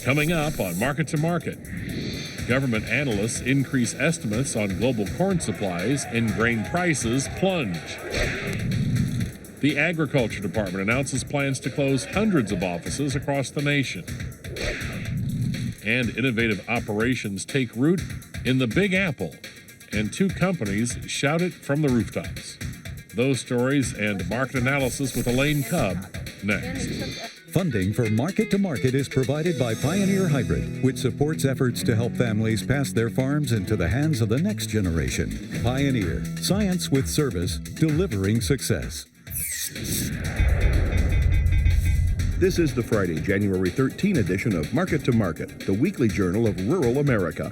Coming up on Market to Market, government analysts increase estimates on global corn supplies and grain prices plunge. The Agriculture Department announces plans to close hundreds of offices across the nation. And innovative operations take root in the Big Apple, and two companies shout it from the rooftops. Those stories and market analysis with Elaine Cubb next. Funding for Market to Market is provided by Pioneer Hybrid, which supports efforts to help families pass their farms into the hands of the next generation. Pioneer, science with service, delivering success. This is the Friday, January 13 edition of Market to Market, the weekly journal of rural America.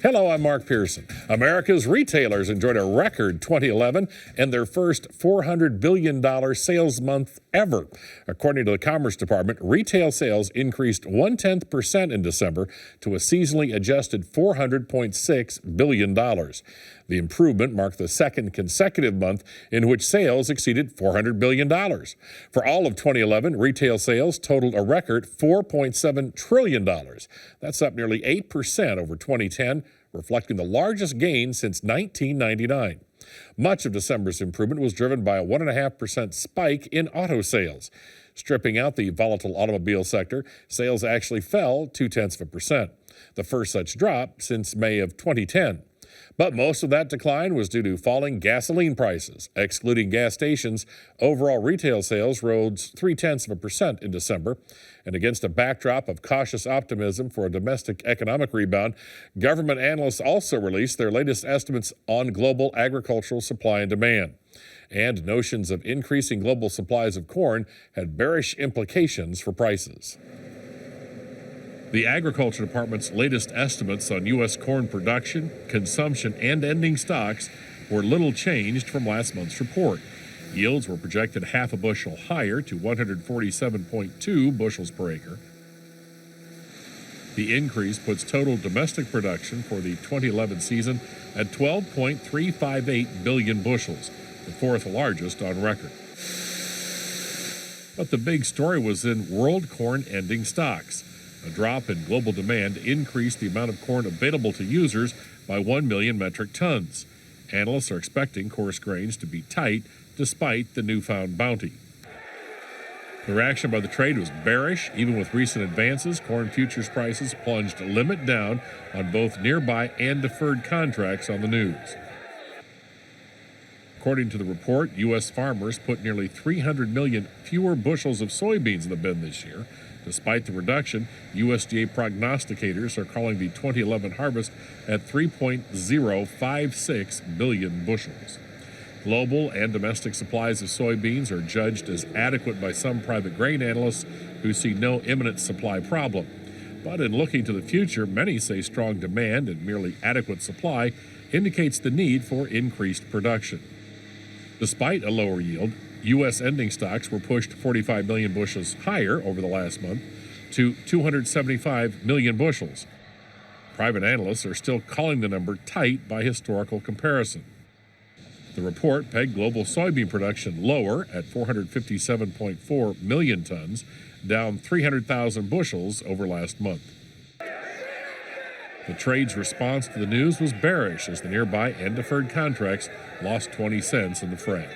Hello, I'm Mark Pearson. America's retailers enjoyed a record 2011 and their first $400 billion sales month ever. According to the Commerce Department, retail sales increased 0.1% in December to a seasonally adjusted $400.6 billion. The improvement marked the second consecutive month in which sales exceeded $400 billion. For all of 2011, retail sales totaled a record $4.7 trillion. That's up nearly 8% over 2010, reflecting the largest gain since 1999. Much of December's improvement was driven by a 1.5% spike in auto sales. Stripping out the volatile automobile sector, sales actually fell 0.2%, the first such drop since May of 2010. But most of that decline was due to falling gasoline prices. Excluding gas stations, overall retail sales rose 0.3% in December. And against a backdrop of cautious optimism for a domestic economic rebound, government analysts also released their latest estimates on global agricultural supply and demand. And notions of increasing global supplies of corn had bearish implications for prices. The Agriculture Department's latest estimates on U.S. corn production, consumption, and ending stocks were little changed from last month's report. Yields were projected half a bushel higher to 147.2 bushels per acre. The increase puts total domestic production for the 2011 season at 12.358 billion bushels, the fourth largest on record. But the big story was in world corn ending stocks. A drop in global demand increased the amount of corn available to users by 1 million metric tons. Analysts are expecting coarse grains to be tight despite the newfound bounty. The reaction by the trade was bearish. Even with recent advances, corn futures prices plunged limit down on both nearby and deferred contracts on the news. According to the report, U.S. farmers put nearly 300 million fewer bushels of soybeans in the bin this year. Despite the reduction, USDA prognosticators are calling the 2011 harvest at 3.056 billion bushels. Global and domestic supplies of soybeans are judged as adequate by some private grain analysts who see no imminent supply problem. But in looking to the future, many say strong demand and merely adequate supply indicates the need for increased production. Despite a lower yield, U.S. ending stocks were pushed 45 million bushels higher over the last month to 275 million bushels. Private analysts are still calling the number tight by historical comparison. The report pegged global soybean production lower at 457.4 million tons, down 300,000 bushels over last month. The trade's response to the news was bearish as the nearby and deferred contracts lost 20 cents in the fray.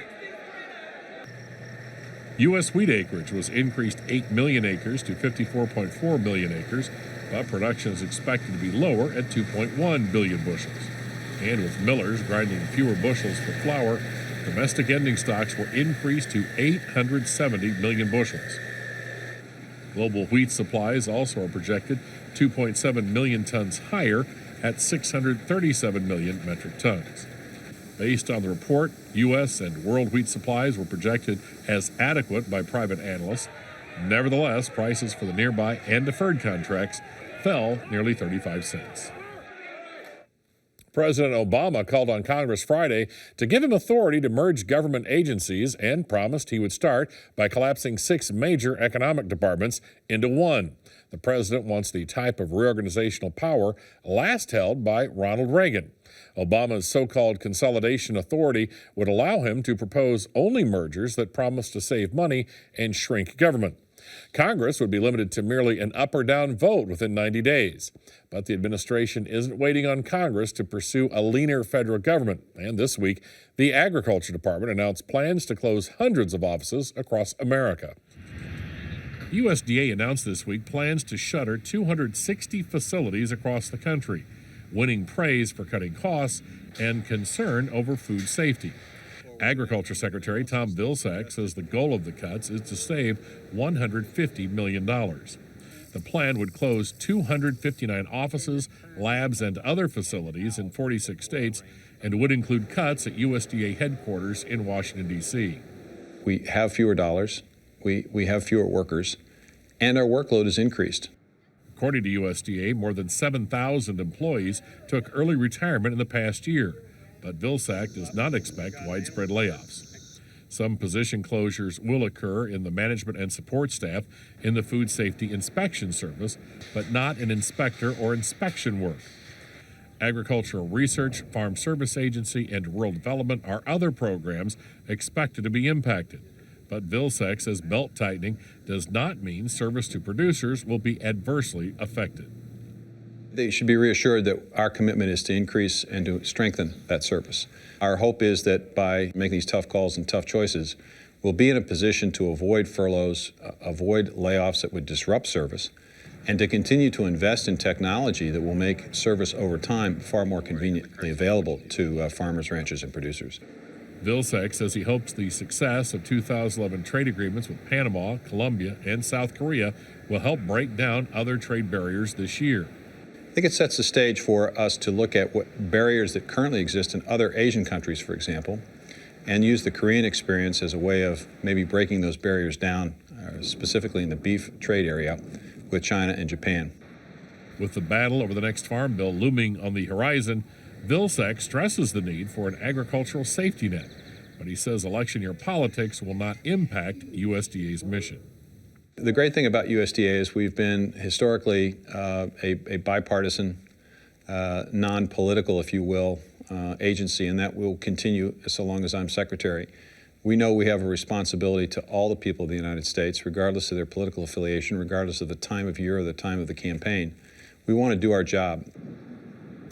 U.S. wheat acreage was increased 8 million acres to 54.4 million acres, but production is expected to be lower at 2.1 billion bushels. And with millers grinding fewer bushels for flour, domestic ending stocks were increased to 870 million bushels. Global wheat supplies also are projected 2.7 million tons higher at 637 million metric tons. Based on the report, U.S. and world wheat supplies were projected as adequate by private analysts. Nevertheless, prices for the nearby and deferred contracts fell nearly 35 cents. President Obama called on Congress Friday to give him authority to merge government agencies and promised he would start by collapsing 6 major economic departments into one. The president wants the type of reorganizational power last held by Ronald Reagan. Obama's so-called consolidation authority would allow him to propose only mergers that promise to save money and shrink government. Congress would be limited to merely an up or down vote within 90 days. But the administration isn't waiting on Congress to pursue a leaner federal government. And this week, the Agriculture Department announced plans to close hundreds of offices across America. USDA announced this week plans to shutter 260 facilities across the country, winning praise for cutting costs and concern over food safety. Agriculture Secretary Tom Vilsack says the goal of the cuts is to save $150 million. The plan would close 259 offices, labs, and other facilities in 46 states and would include cuts at USDA headquarters in Washington, D.C. We have fewer dollars, we have fewer workers, and our workload is increased. According to USDA, more than 7,000 employees took early retirement in the past year, but Vilsack does not expect widespread layoffs. Some position closures will occur in the management and support staff in the Food Safety Inspection Service, but not in inspector or inspection work. Agricultural Research, Farm Service Agency, and Rural Development are other programs expected to be impacted. But Vilsack says belt tightening does not mean service to producers will be adversely affected. They should be reassured that our commitment is to increase and to strengthen that service. Our hope is that by making these tough calls and tough choices, we'll be in a position to avoid furloughs, avoid layoffs that would disrupt service, and to continue to invest in technology that will make service over time far more conveniently available to farmers, ranchers, and producers. Vilsack says he hopes the success of 2011 trade agreements with Panama, Colombia, and South Korea will help break down other trade barriers this year. I think it sets the stage for us to look at what barriers that currently exist in other Asian countries, for example, and use the Korean experience as a way of maybe breaking those barriers down, specifically in the beef trade area with China and Japan. With the battle over the next farm bill looming on the horizon, Vilsack stresses the need for an agricultural safety net, but he says election year politics will not impact USDA's mission. The great thing about USDA is we've been historically a bipartisan, non-political, if you will, agency, and that will continue so long as I'm secretary. We know we have a responsibility to all the people of the United States, regardless of their political affiliation, regardless of the time of year or the time of the campaign. We want to do our job.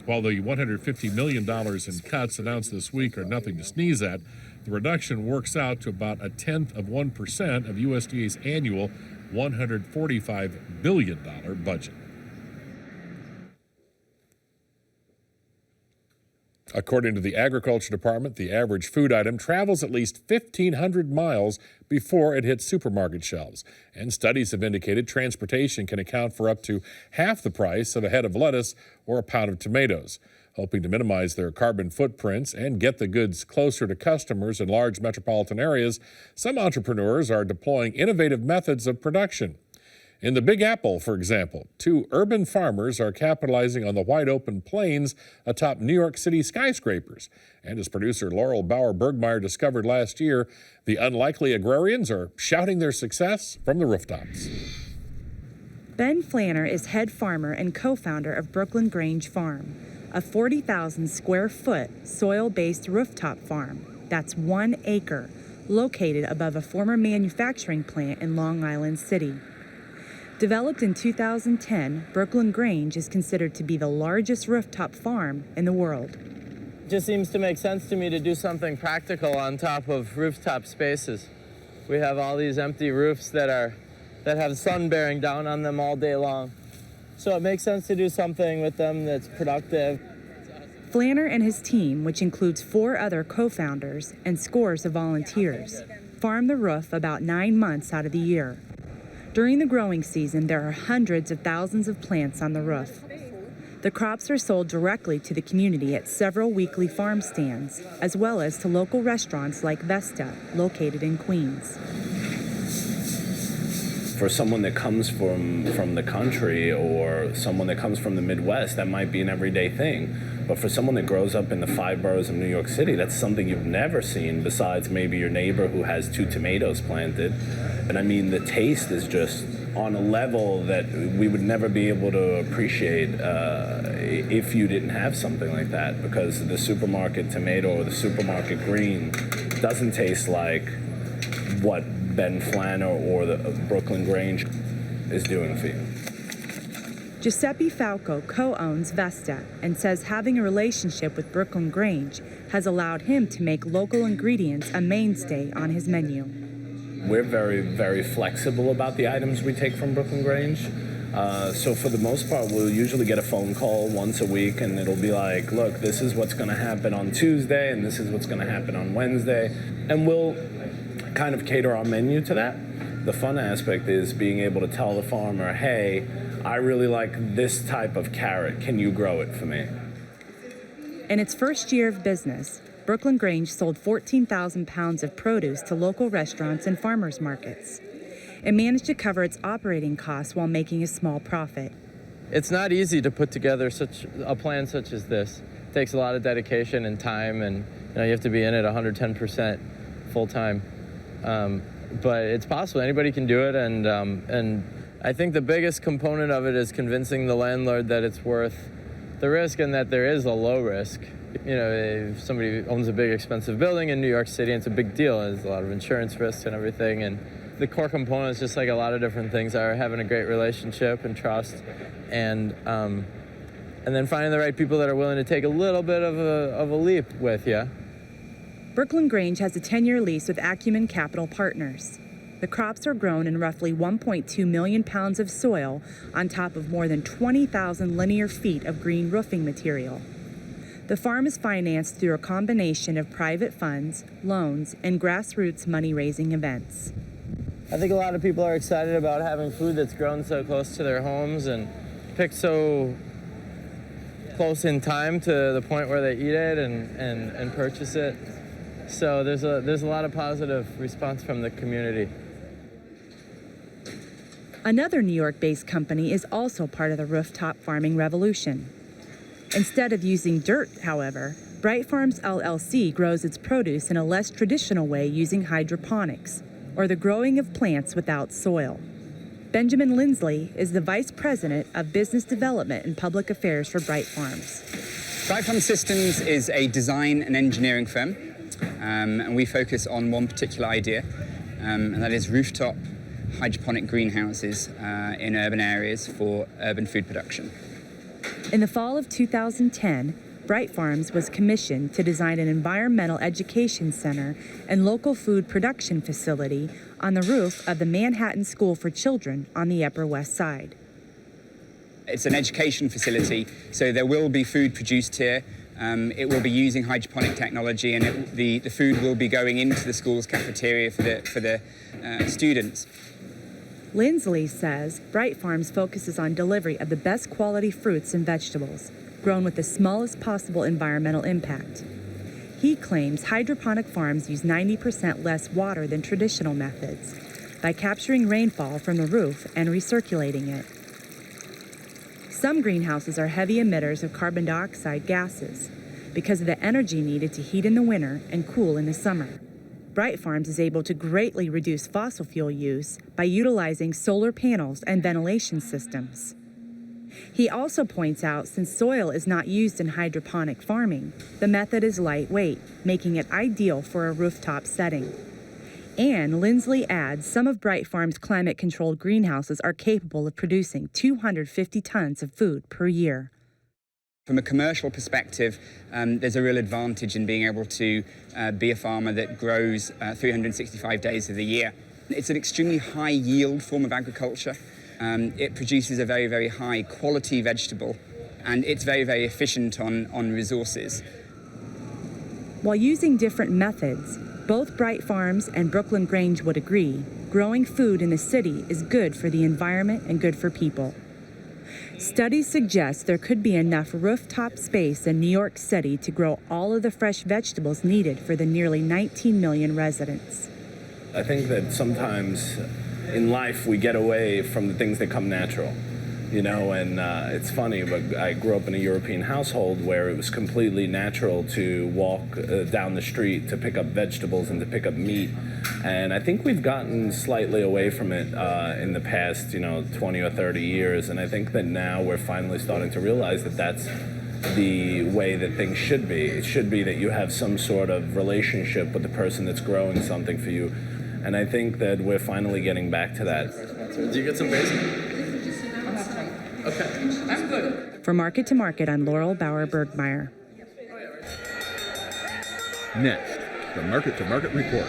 While the $150 million in cuts announced this week are nothing to sneeze at, the reduction works out to about 0.1% of USDA's annual $145 billion budget. According to the Agriculture Department, the average food item travels at least 1,500 miles before it hits supermarket shelves. And studies have indicated transportation can account for up to half the price of a head of lettuce or a pound of tomatoes. Hoping to minimize their carbon footprints and get the goods closer to customers in large metropolitan areas, some entrepreneurs are deploying innovative methods of production. In the Big Apple, for example, 2 urban farmers are capitalizing on the wide-open plains atop New York City skyscrapers. And as producer Laurel Bauer-Bergmeyer discovered last year, the unlikely agrarians are shouting their success from the rooftops. Ben Flanner is head farmer and co-founder of Brooklyn Grange Farm, a 40,000 square foot soil-based rooftop farm. That's 1 acre, located above a former manufacturing plant in Long Island City. Developed in 2010, Brooklyn Grange is considered to be the largest rooftop farm in the world. It just seems to make sense to me to do something practical on top of rooftop spaces. We have all these empty roofs that have sun bearing down on them all day long. So it makes sense to do something with them that's productive. Flanner and his team, which includes 4 other co-founders and scores of volunteers, farm the roof about 9 months out of the year. During the growing season, there are hundreds of thousands of plants on the roof. The crops are sold directly to the community at several weekly farm stands, as well as to local restaurants like Vesta, located in Queens. For someone that comes from the country or someone that comes from the Midwest, that might be an everyday thing. But for someone that grows up in the 5 boroughs of New York City, that's something you've never seen besides maybe your neighbor who has 2 tomatoes planted. And I mean, the taste is just on a level that we would never be able to appreciate if you didn't have something like that, because the supermarket tomato or the supermarket green doesn't taste like what Ben Flanner or the Brooklyn Grange is doing for you. Giuseppe Falco co-owns Vesta and says having a relationship with Brooklyn Grange has allowed him to make local ingredients a mainstay on his menu. We're very, very flexible about the items we take from Brooklyn Grange. So for the most part, we'll usually get a phone call once a week, and it'll be like, look, this is what's going to happen on Tuesday, and this is what's going to happen on Wednesday. And we'll kind of cater our menu to that. The fun aspect is being able to tell the farmer, hey, I really like this type of carrot. Can you grow it for me? In its first year of business, Brooklyn Grange sold 14,000 pounds of produce to local restaurants and farmers markets. It managed to cover its operating costs while making a small profit. It's not easy to put together such a plan such as this. It takes a lot of dedication and time, and you have to be in it 110% full time. But it's possible. Anybody can do it, and I think the biggest component of it is convincing the landlord that it's worth the risk and that there is a low risk. If somebody owns a big expensive building in New York City, it's a big deal. There's a lot of insurance risks and everything. And the core components, just like a lot of different things, are having a great relationship and trust, and then finding the right people that are willing to take a little bit of a leap with you. Brooklyn Grange has a 10-year lease with Acumen Capital Partners. The crops are grown in roughly 1.2 million pounds of soil on top of more than 20,000 linear feet of green roofing material. The farm is financed through a combination of private funds, loans, and grassroots money-raising events. I think a lot of people are excited about having food that's grown so close to their homes and picked so close in time to the point where they eat it and purchase it. So there's a lot of positive response from the community. Another New York-based company is also part of the rooftop farming revolution. Instead of using dirt, however, Bright Farms LLC grows its produce in a less traditional way using hydroponics, or the growing of plants without soil. Benjamin Lindsley is the Vice President of Business Development and Public Affairs for Bright Farms. Bright Farm Systems is a design and engineering firm, and we focus on one particular idea, and that is rooftop hydroponic greenhouses in urban areas for urban food production. In the fall of 2010, Bright Farms was commissioned to design an environmental education center and local food production facility on the roof of the Manhattan School for Children on the Upper West Side. It's an education facility, so there will be food produced here. It will be using hydroponic technology, and the food will be going into the school's cafeteria for the students. Lindsley says Bright Farms focuses on delivery of the best quality fruits and vegetables, grown with the smallest possible environmental impact. He claims hydroponic farms use 90% less water than traditional methods by capturing rainfall from the roof and recirculating it. Some greenhouses are heavy emitters of carbon dioxide gases because of the energy needed to heat in the winter and cool in the summer. Bright Farms is able to greatly reduce fossil fuel use by utilizing solar panels and ventilation systems. He also points out since soil is not used in hydroponic farming, the method is lightweight, making it ideal for a rooftop setting. And Lindsley adds some of Bright Farms' climate-controlled greenhouses are capable of producing 250 tons of food per year. From a commercial perspective, there's a real advantage in being able to be a farmer that grows 365 days of the year. It's an extremely high-yield form of agriculture. It produces a very, very high-quality vegetable, and it's very, very efficient on resources. While using different methods, both Bright Farms and Brooklyn Grange would agree, growing food in the city is good for the environment and good for people. Studies suggest there could be enough rooftop space in New York City to grow all of the fresh vegetables needed for the nearly 19 million residents. I think that sometimes in life we get away from the things that come natural, and it's funny, but I grew up in a European household where it was completely natural to walk down the street to pick up vegetables and to pick up meat. And I think we've gotten slightly away from it in the past, 20 or 30 years. And I think that now we're finally starting to realize that that's the way that things should be. It should be that you have some sort of relationship with the person that's growing something for you. And I think that we're finally getting back to that. Do you get some basil? Okay. For Market to Market, I'm Laurel Bauer Bergmeyer. Next, the Market to Market report.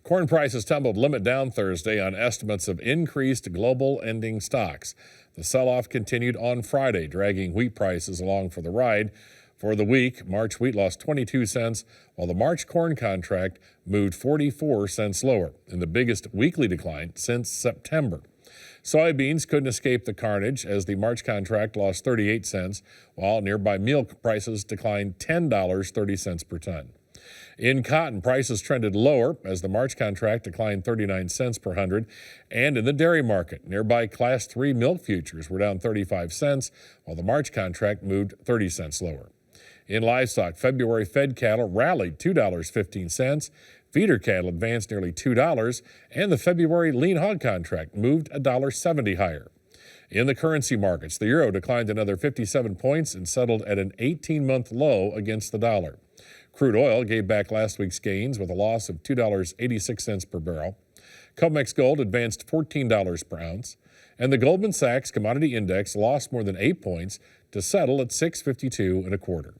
Corn prices tumbled limit down Thursday on estimates of increased global ending stocks. The sell-off continued on Friday, dragging wheat prices along for the ride. For the week, March wheat lost 22 cents, while the March corn contract moved 44 cents lower, in the biggest weekly decline since September. Soybeans couldn't escape the carnage as the March contract lost 38 cents, while nearby meal prices declined $10.30 per ton. In cotton, prices trended lower as the March contract declined 39 cents per hundred. And in the dairy market, nearby Class 3 milk futures were down 35 cents, while the March contract moved 30 cents lower. In livestock, February fed cattle rallied $2.15. Feeder cattle advanced nearly $2, and the February lean hog contract moved $1.70 higher. In the currency markets, the euro declined another 57 points and settled at an 18-month low against the dollar. Crude oil gave back last week's gains with a loss of $2.86 per barrel. COMEX gold advanced $14 per ounce, and the Goldman Sachs Commodity Index lost more than 8 points to settle at 652.25.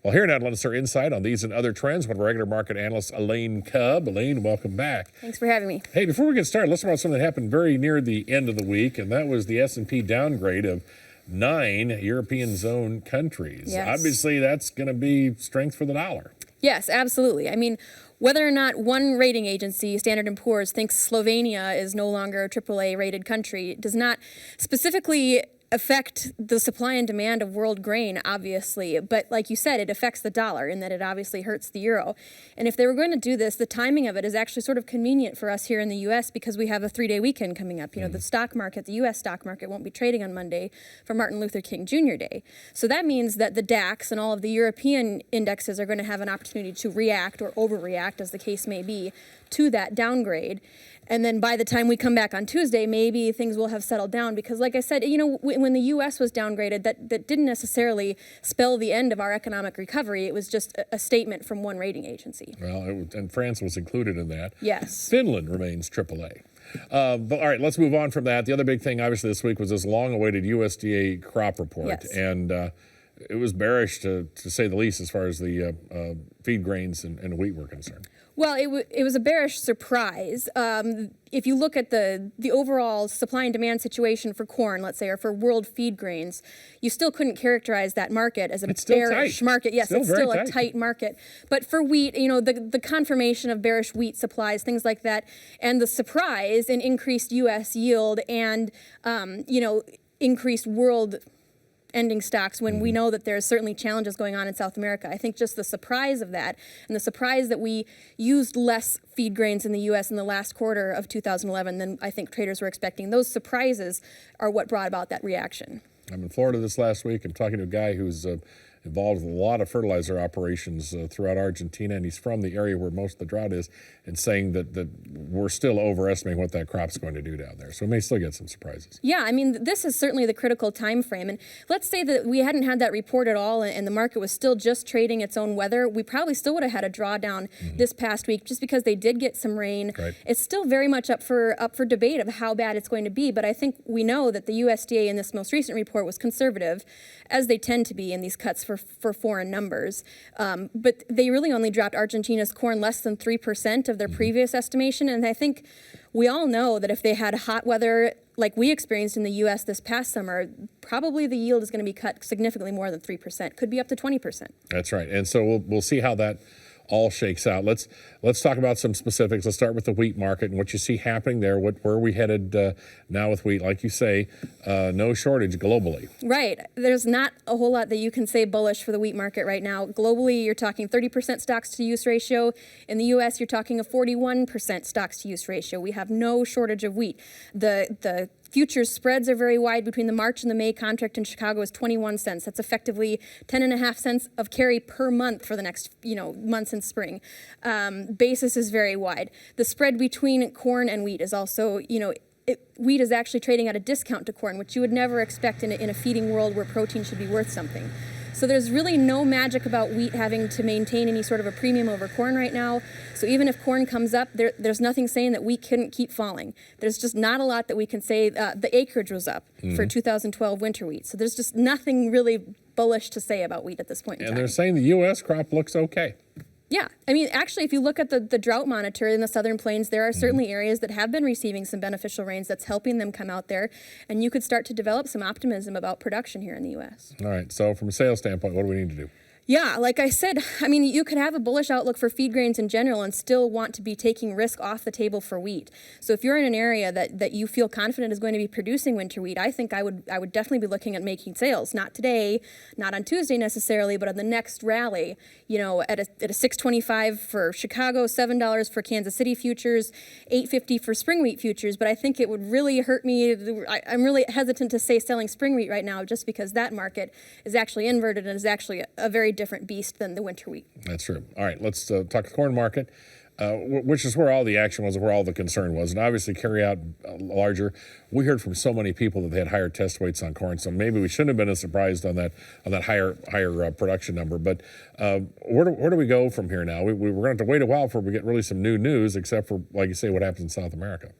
Well, here now to let us our insight on these and other trends, one of our regular market analysts, Elaine Cubb. Elaine, welcome back. Thanks for having me. Hey, before we get started, let's talk about something that happened very near the end of the week, and that was the S&P downgrade of 9 European zone countries. Yes. Obviously, that's going to be strength for the dollar. Yes, absolutely. I mean, whether or not one rating agency, Standard & Poor's, thinks Slovenia is no longer a AAA rated country does not specifically affect the supply and demand of world grain, obviously. But like you said, it affects the dollar in that it obviously hurts the euro. And if they were going to do this, the timing of it is actually sort of convenient for us here in the U.S. because we have a 3-day weekend coming up. You know, the stock market, the U.S. stock market won't be trading on Monday for Martin Luther King Jr. Day. So that means that the DAX and all of the European indexes are going to have an opportunity to react or overreact, as the case may be, to that downgrade. And then by the time we come back on Tuesday, maybe things will have settled down because, like I said, you know, when the U.S. was downgraded, that didn't necessarily spell the end of our economic recovery. It was just a statement from one rating agency. Well, and France was included in that. Yes. Finland remains AAA. But all right, let's move on from that. The other big thing, obviously, this week was this long-awaited USDA crop report. Yes. And it was bearish, to say the least, as far as the feed grains and wheat were concerned. Well, it was a bearish surprise. If you look at the overall supply and demand situation for corn, let's say, or for world feed grains, you still couldn't characterize that market as a bearish market. Yes, it's still a tight market. But for wheat, you know, the confirmation of bearish wheat supplies, things like that, and the surprise in increased U.S. yield and, you know, increased world ending stocks when we know that there's certainly challenges going on in South America. I think just the surprise of that and the surprise that we used less feed grains in the U.S. in the last quarter of 2011 than I think traders were expecting. Those surprises are what brought about that reaction. I'm in Florida this last week. I'm talking to a guy who's involved with a lot of fertilizer operations throughout Argentina, and he's from the area where most of the drought is, and saying that we're still overestimating what that crop's going to do down there. So we may still get some surprises. Yeah, I mean, this is certainly the critical time frame. And let's say that we hadn't had that report at all and the market was still just trading its own weather, we probably still would have had a drawdown this past week just because they did get some rain. Right. It's still very much up for debate of how bad it's going to be, but I think we know that the USDA in this most recent report was conservative, as they tend to be in these cuts for foreign numbers. But they really only dropped Argentina's corn less than 3% of their previous estimation. And I think we all know that if they had hot weather like we experienced in the U.S. this past summer, probably the yield is going to be cut significantly more than 3%, could be up to 20%. That's right. And so we'll see how that all shakes out. Let's talk about some specifics. Let's start with the wheat market and what you see happening there. Where are we headed now with wheat? Like you say, no shortage globally. Right. There's not a whole lot that you can say bullish for the wheat market right now. Globally, you're talking 30% stocks to use ratio. In the U.S., you're talking a 41% stocks to use ratio. We have no shortage of wheat. The futures spreads are very wide between the March and the May contract in Chicago is 21 cents. That's effectively 10.5 cents of carry per month for the next, months in spring. Basis is very wide. The spread between corn and wheat is also, wheat is actually trading at a discount to corn, which you would never expect in a feeding world where protein should be worth something. So there's really no magic about wheat having to maintain any sort of a premium over corn right now. So even if corn comes up, there's nothing saying that wheat couldn't keep falling. There's just not a lot that we can say. The acreage was up for 2012 winter wheat. So there's just nothing really bullish to say about wheat at this point in time. And they're saying the U.S. crop looks okay. Yeah, I mean, actually, if you look at the drought monitor in the Southern Plains, there are certainly areas that have been receiving some beneficial rains that's helping them come out there, and you could start to develop some optimism about production here in the U.S. All right, so from a sales standpoint, what do we need to do? Yeah, like I said, I mean, you could have a bullish outlook for feed grains in general and still want to be taking risk off the table for wheat. So if you're in an area that you feel confident is going to be producing winter wheat, I think I would definitely be looking at making sales. Not today, not on Tuesday necessarily, but on the next rally, you know, at a $6.25 for Chicago, $7 for Kansas City futures, $8.50 for spring wheat futures. But I think it would really hurt me. I'm really hesitant to say selling spring wheat right now just because that market is actually inverted and is actually a very different beast than the winter wheat. That's true. All right, let's talk the corn market, which is where all the action was, where all the concern was, and obviously carry out larger. We heard from so many people that they had higher test weights on corn, so maybe we shouldn't have been as surprised on that higher production number. But where do we go from here now? We're going to have to wait a while before we get really some new news, except for, like you say, what happens in South America.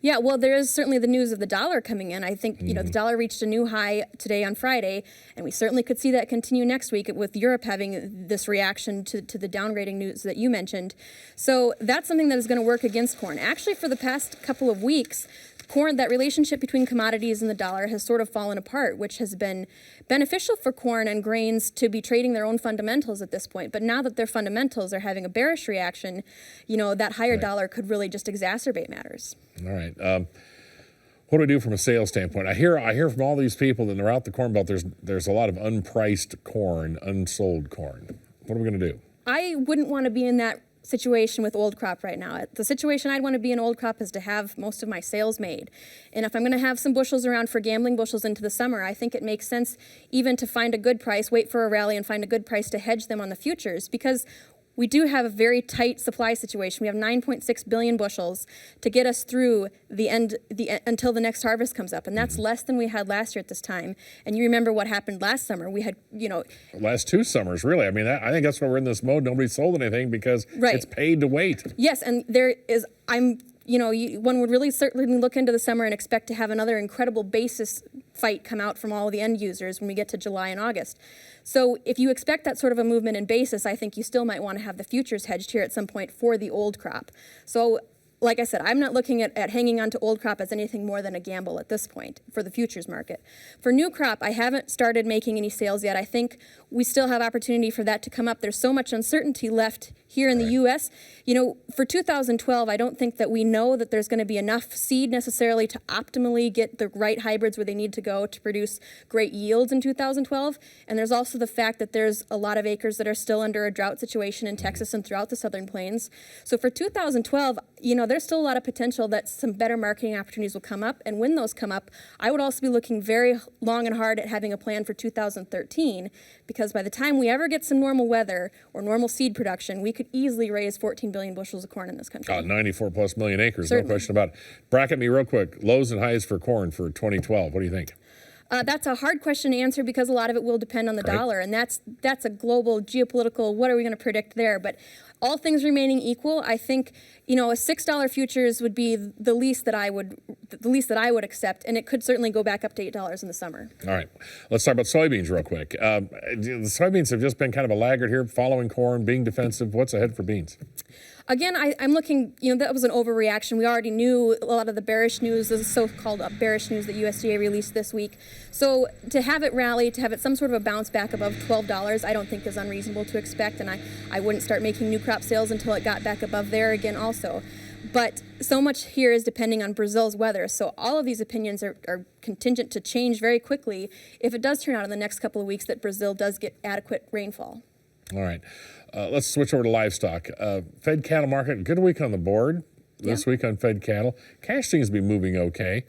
Yeah, well, there is certainly the news of the dollar coming in. I think, you know, the dollar reached a new high today on Friday, and we certainly could see that continue next week with Europe having this reaction to the downgrading news that you mentioned. So that's something that is going to work against corn. Actually, for the past couple of weeks, corn, that relationship between commodities and the dollar has sort of fallen apart, which has been beneficial for corn and grains to be trading their own fundamentals at this point. But now that their fundamentals are having a bearish reaction, you know, that higher dollar could really just exacerbate matters. All right. What do we do from a sales standpoint? I hear from all these people that throughout the Corn Belt, there's a lot of unpriced corn, unsold corn. What are we going to do? I wouldn't want to be in that situation with old crop right now. The situation I'd want to be in old crop is to have most of my sales made. And if I'm going to have some bushels around for gambling bushels into the summer, I think it makes sense even to find a good price, wait for a rally and find a good price to hedge them on the futures, because we do have a very tight supply situation. We have 9.6 billion bushels to get us through until the next harvest comes up, and that's less than we had last year at this time. And you remember what happened last summer? We had, you know, last 2 summers, really. I mean, I think that's why we're in this mode. Nobody sold anything because it's paid to wait. Yes, and one would really certainly look into the summer and expect to have another incredible basis fight come out from all of the end users when we get to July and August. So if you expect that sort of a movement in basis, I think you still might want to have the futures hedged here at some point for the old crop. So like I said, I'm not looking at hanging on to old crop as anything more than a gamble at this point for the futures market. For new crop, I haven't started making any sales yet. I think we still have opportunity for that to come up. There's so much uncertainty left here in the U.S. You know, for 2012, I don't think that we know that there's going to be enough seed necessarily to optimally get the right hybrids where they need to go to produce great yields in 2012. And there's also the fact that there's a lot of acres that are still under a drought situation in Texas and throughout the Southern Plains. So for 2012, you know, there's still a lot of potential that some better marketing opportunities will come up. And when those come up, I would also be looking very long and hard at having a plan for 2013, because by the time we ever get some normal weather or normal seed production, we could easily raise 14 billion bushels of corn in this country. 94 plus million acres, Certainly. No question about it. Bracket me real quick. Lows and highs for corn for 2012. What do you think? That's a hard question to answer because a lot of it will depend on the dollar, and that's a global geopolitical, what are we going to predict there? But all things remaining equal, I think, you know, a $6 futures would be the least that I would accept, and it could certainly go back up to $8 in the summer. All right, let's talk about soybeans real quick. The soybeans have just been kind of a laggard here, following corn, being defensive. What's ahead for beans? Again, I'm looking, you know, that was an overreaction. We already knew a lot of the bearish news, the so-called bearish news that USDA released this week. So to have it rally, to have it some sort of a bounce back above $12, I don't think is unreasonable to expect, and I wouldn't start making new crop sales until it got back above there again also. But so much here is depending on Brazil's weather, so all of these opinions are contingent to change very quickly if it does turn out in the next couple of weeks that Brazil does get adequate rainfall. All right. Let's switch over to livestock. Fed cattle market, good week on the board this week on fed cattle. Cash seems to be moving okay.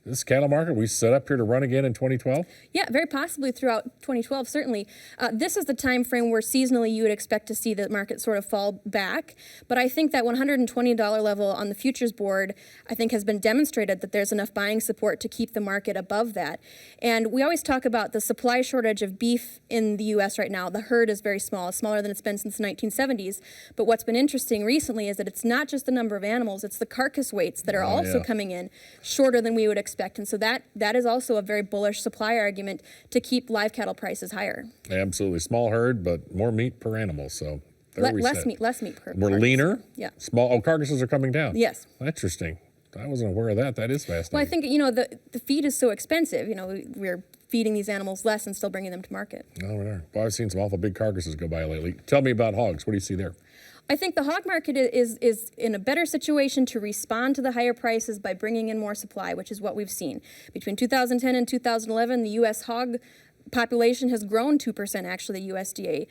this cattle market, we set up here to run again in 2012? Yeah, very possibly throughout 2012, certainly. This is the time frame where seasonally you would expect to see the market sort of fall back. But I think that $120 level on the futures board, I think, has been demonstrated that there's enough buying support to keep the market above that. And we always talk about the supply shortage of beef in the U.S. right now. The herd is very small, smaller than it's been since the 1970s. But what's been interesting recently is that it's not just the number of animals, it's the carcass weights that are also coming in shorter than we would expect. And so that is also a very bullish supply argument to keep live cattle prices higher. Absolutely. Small herd, but more meat per animal. So there we less sit. Less meat per We're carcass. leaner. Yeah. Small. Carcasses are coming down. Yes. Interesting. I wasn't aware of that. That is fascinating. Well, I think, the feed is so expensive. We're feeding these animals less and still bringing them to market. Oh, we are. Well, I've seen some awful big carcasses go by lately. Tell me about hogs. What do you see there? I think the hog market is in a better situation to respond to the higher prices by bringing in more supply, which is what we've seen. Between 2010 and 2011, the U.S. hog population has grown 2%, actually, the USDA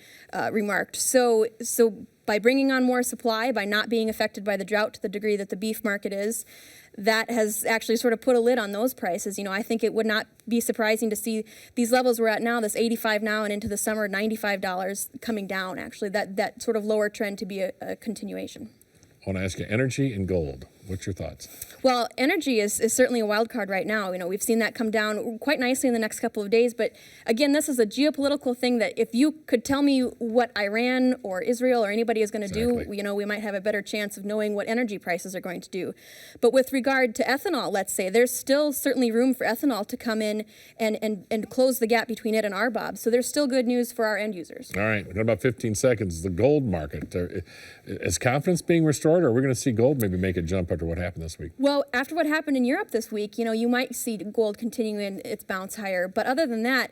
remarked. So by bringing on more supply, by not being affected by the drought to the degree that the beef market is, that has actually sort of put a lid on those prices. I think it would not be surprising to see these levels we're at now, this $85 now and into the summer, $95 coming down, actually, that sort of lower trend to be a continuation. I want to ask you, energy and gold. What's your thoughts? Well, energy is certainly a wild card right now. We've seen that come down quite nicely in the next couple of days. But again, this is a geopolitical thing that if you could tell me what Iran or Israel or anybody is going to do, we might have a better chance of knowing what energy prices are going to do. But with regard to ethanol, let's say, there's still certainly room for ethanol to come in and close the gap between it and RBOB. So there's still good news for our end users. All right, we've got about 15 seconds. The gold market. Is confidence being restored, or are we going to see gold maybe make a jump after what happened this week? Well, after what happened in Europe this week, you might see gold continuing its bounce higher. But other than that,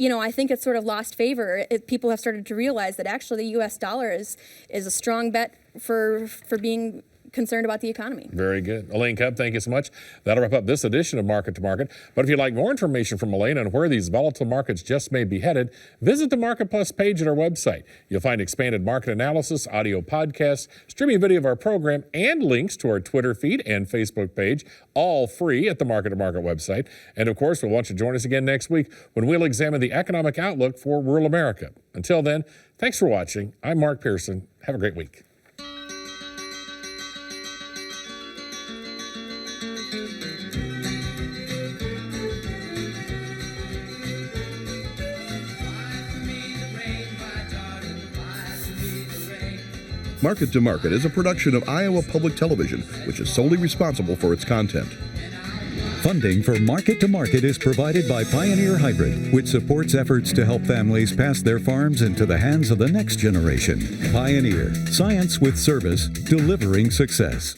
I think it's sort of lost favor. People have started to realize that actually the U.S. dollar is a strong bet for being concerned about the economy. Very good. Elaine Kemp, thank you so much. That'll wrap up this edition of Market to Market. But if you'd like more information from Elaine on where these volatile markets just may be headed, visit the Market Plus page at our website. You'll find expanded market analysis, audio podcasts, streaming video of our program, and links to our Twitter feed and Facebook page, all free at the Market to Market website. And of course, we'll want you to join us again next week when we'll examine the economic outlook for rural America. Until then, thanks for watching. I'm Mark Pearson. Have a great week. Market to Market is a production of Iowa Public Television, which is solely responsible for its content. Funding for Market to Market is provided by Pioneer Hybrid, which supports efforts to help families pass their farms into the hands of the next generation. Pioneer, science with service, delivering success.